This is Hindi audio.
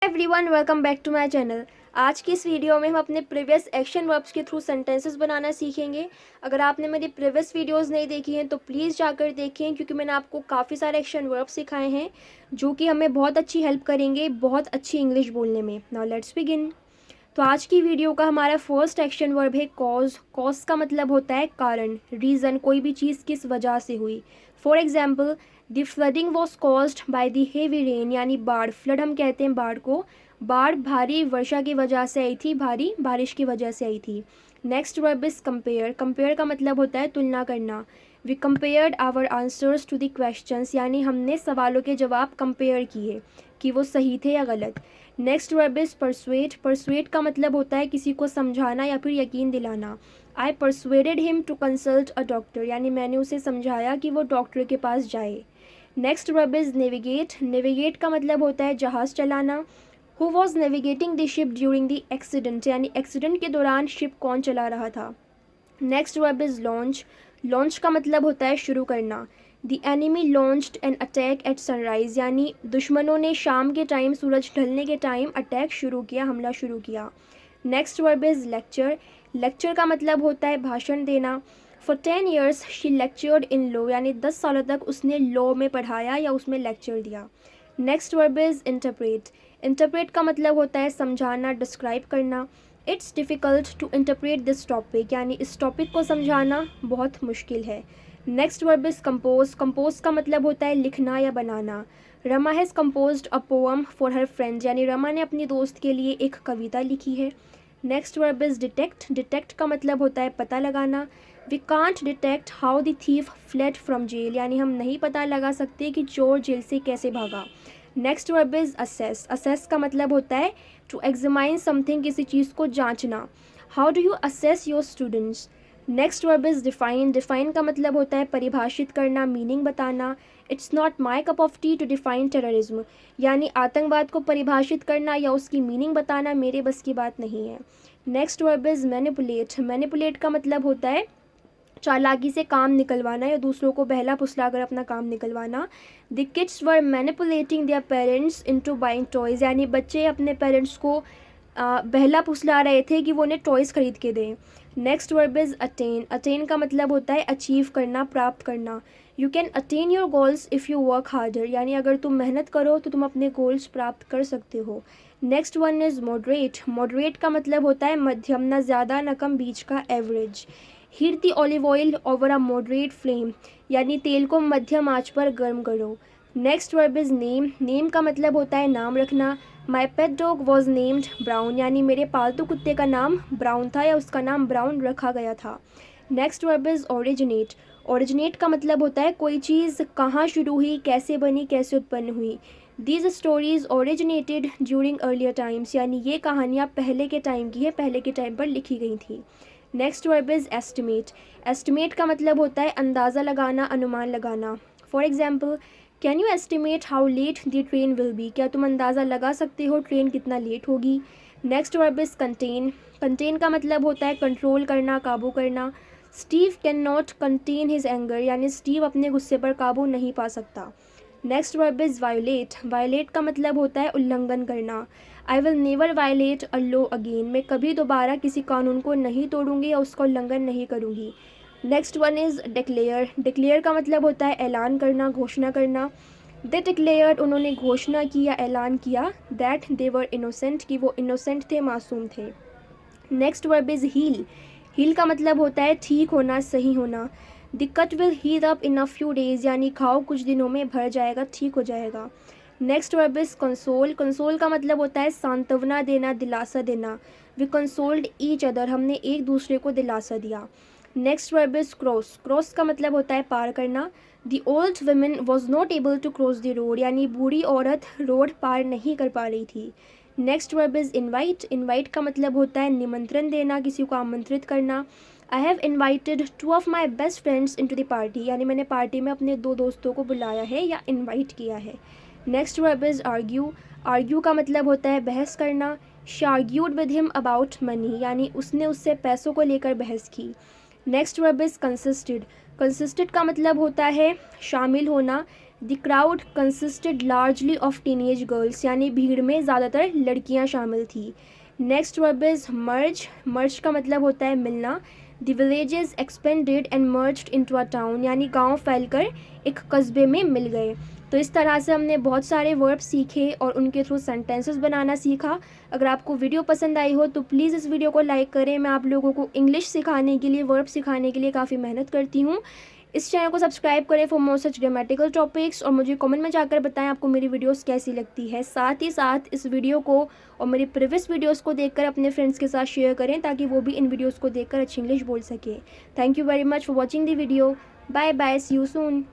Everyone welcome back to my channel. आज की इस वीडियो में हम अपने प्रीवियस एक्शन वर्ब्स के थ्रू सेंटेंसेस बनाना सीखेंगे। अगर आपने मेरी प्रीवियस वीडियोस नहीं देखी हैं तो प्लीज़ जाकर देखें, क्योंकि मैंने आपको काफ़ी सारे एक्शन वर्ब्स सिखाए हैं जो कि हमें बहुत अच्छी हेल्प करेंगे बहुत अच्छी इंग्लिश बोलने में। Now let's begin. तो आज की वीडियो का हमारा फर्स्ट एक्शन वर्ब है कॉज। कॉज का मतलब होता है कारण, रीज़न, कोई भी चीज़ किस वजह से हुई। For example, the flooding was caused by the heavy rain, यानी बाढ़। फ्लड हम कहते हैं बाढ़ को। बाढ़ भारी वर्षा की वजह से आई थी, भारी बारिश की वजह से आई थी। Next verb is compare. Compare का मतलब होता है तुलना करना। We compared our answers to the questions, यानी हमने सवालों के जवाब कंपेयर किए कि वो सही थे या गलत। Next verb is persuade. Persuade का मतलब होता है किसी को समझाना या फिर यकीन दिलाना। I persuaded him to consult a doctor, यानी मैंने उसे समझाया कि वो डॉक्टर के पास जाए। Next verb is navigate. Navigate का मतलब होता है जहाज़ चलाना। Who was navigating the ship during the accident, यानी एक्सीडेंट के दौरान शिप कौन चला रहा था। Next verb is launch. Launch का मतलब होता है शुरू करना। The enemy launched an attack eight sunrise, यानी दुश्मनों ने शाम के टाइम, सूरज ढलने के टाइम अटैक शुरू किया, हमला शुरू किया। Next verb is lecture. Lecture का मतलब होता है भाषण देना। For 10 years she lectured in law, यानी 10 सालों तक उसने लॉ में पढ़ाया या उसमें लेक्चर दिया। Next verb is interpret. Interpret का मतलब होता है समझाना, डिस्क्राइब करना। It's difficult to interpret this topic, यानी इस टॉपिक को समझाना बहुत मुश्किल है। Next verb is compose. Compose का मतलब होता है लिखना या बनाना। Rama has composed a poem for her friend, यानी रमा ने अपनी दोस्त के लिए एक कविता लिखी है। Next verb is detect. Detect का मतलब होता है पता लगाना। We can't detect how the thief fled from jail, यानी हम नहीं पता लगा सकते कि चोर जेल से कैसे भागा। Next verb is assess. Assess का मतलब होता है टू एग्जामाइन समथिंग, किसी चीज़ को जांचना। How do you assess your students. Next verb is define. Define का मतलब होता है परिभाषित करना, मीनिंग बताना। It's not my cup of tea to define terrorism, यानी आतंकवाद को परिभाषित करना या उसकी मीनिंग बताना मेरे बस की बात नहीं है। Next verb is manipulate. Manipulate का मतलब होता है चालाकी से काम निकलवाना या दूसरों को बहला फुसलाकर अपना काम निकलवाना। The kids were manipulating their parents into buying toys, यानी बच्चे अपने पेरेंट्स को बहला फुसला रहे थे कि वो उन्हें टॉयज़ खरीद के दें। Next verb is attain. Attain का मतलब होता है अचीव करना, प्राप्त करना। You can attain your goals if you work harder, यानी अगर तुम मेहनत करो तो तुम अपने गोल्स प्राप्त कर सकते हो। Next one is moderate. Moderate का मतलब होता है मध्यम, ना ज़्यादा ना कम, बीच का, average. Heat the olive oil over a moderate flame, यानी तेल को मध्यम आंच पर गर्म करो। Next verb is name. Name का मतलब होता है नाम रखना। My pet dog was named Brown, यानी मेरे पालतू कुत्ते का नाम ब्राउन था या उसका नाम ब्राउन रखा गया था। Next verb is originate. Originate का मतलब होता है कोई चीज़ कहाँ शुरू हुई, कैसे बनी, कैसे उत्पन्न हुई। These stories originated during earlier times, यानी ये कहानियाँ पहले के टाइम की है, पहले के टाइम पर लिखी गई थी। Next verb is estimate. Estimate का मतलब होता है अंदाज़ा लगाना, अनुमान लगाना। For example, can you estimate how let the train will be, क्या तुम अंदाज़ा लगा सकते हो ट्रेन कितना लेट होगी। Next verb is contain. Contain का मतलब होता है कंट्रोल करना, काबू करना। Steve can not contain his anger, यानी स्टीव अपने गुस्से पर काबू नहीं पा सकता। Next verb is violate. Violate का मतलब होता है उल्लंघन करना। I will never violate a law again, मैं कभी दोबारा किसी कानून को नहीं तोड़ूंगी या उसका उल्लंघन नहीं करूंगी। Next one is declare. Declare का मतलब होता है ऐलान करना, घोषणा करना। दे डिक्लेयर्ड, उन्होंने घोषणा की या ऐलान किया। दैट दे वर इनोसेंट, कि वो इनोसेंट थे, मासूम थे। Next verb is heal. Heal का मतलब होता है ठीक होना, सही होना। The cut will heal up in a few days, यानी घाव कुछ दिनों में भर जाएगा, ठीक हो जाएगा। Next verb is console. Console का मतलब होता है सांत्वना देना, दिलासा देना। वी कंसोल्ड ईच अदर, हमने एक दूसरे को दिलासा दिया। Next verb is cross. Cross का मतलब होता है पार करना। The old women was not able to cross the road, यानी बूढ़ी औरत रोड पार नहीं कर पा रही थी। Next verb is invite. Invite का मतलब होता है निमंत्रण देना, किसी को आमंत्रित करना। I have invited 2 of my best friends in to the party, यानी मैंने पार्टी में अपने 2 दोस्तों को बुलाया है या इन्वाइट किया है। Next verb is argue. Argue का मतलब होता है बहस करना। She argued with him about money, यानी उसने उससे पैसों को लेकर बहस की। Next verb is consisted. Consisted का मतलब होता है शामिल होना। The crowd consisted largely of teenage girls, यानी भीड़ में ज़्यादातर लड़कियां शामिल थी। नेक्स्ट वर्ब इज़ मर्ज। मर्ज का मतलब होता है मिलना। The villages expanded and merged into a town, यानी गांव फैलकर एक कस्बे में मिल गए। तो इस तरह से हमने बहुत सारे वर्ब सीखे और उनके थ्रू सेंटेंसेस बनाना सीखा। अगर आपको वीडियो पसंद आई हो तो प्लीज़ इस वीडियो को लाइक करें। मैं आप लोगों को इंग्लिश सिखाने के लिए, वर्ब सिखाने के लिए काफ़ी मेहनत करती हूँ। इस चैनल को सब्सक्राइब करें for more such grammatical topics, और मुझे कमेंट में जाकर बताएं आपको मेरी वीडियोस कैसी लगती है। साथ ही साथ इस वीडियो को और मेरी प्रीवियस वीडियोस को देखकर अपने फ्रेंड्स के साथ शेयर करें ताकि वो भी इन वीडियोस को देखकर अच्छी इंग्लिश बोल सके। Thank you very much for watching the video. Bye bye, see you soon.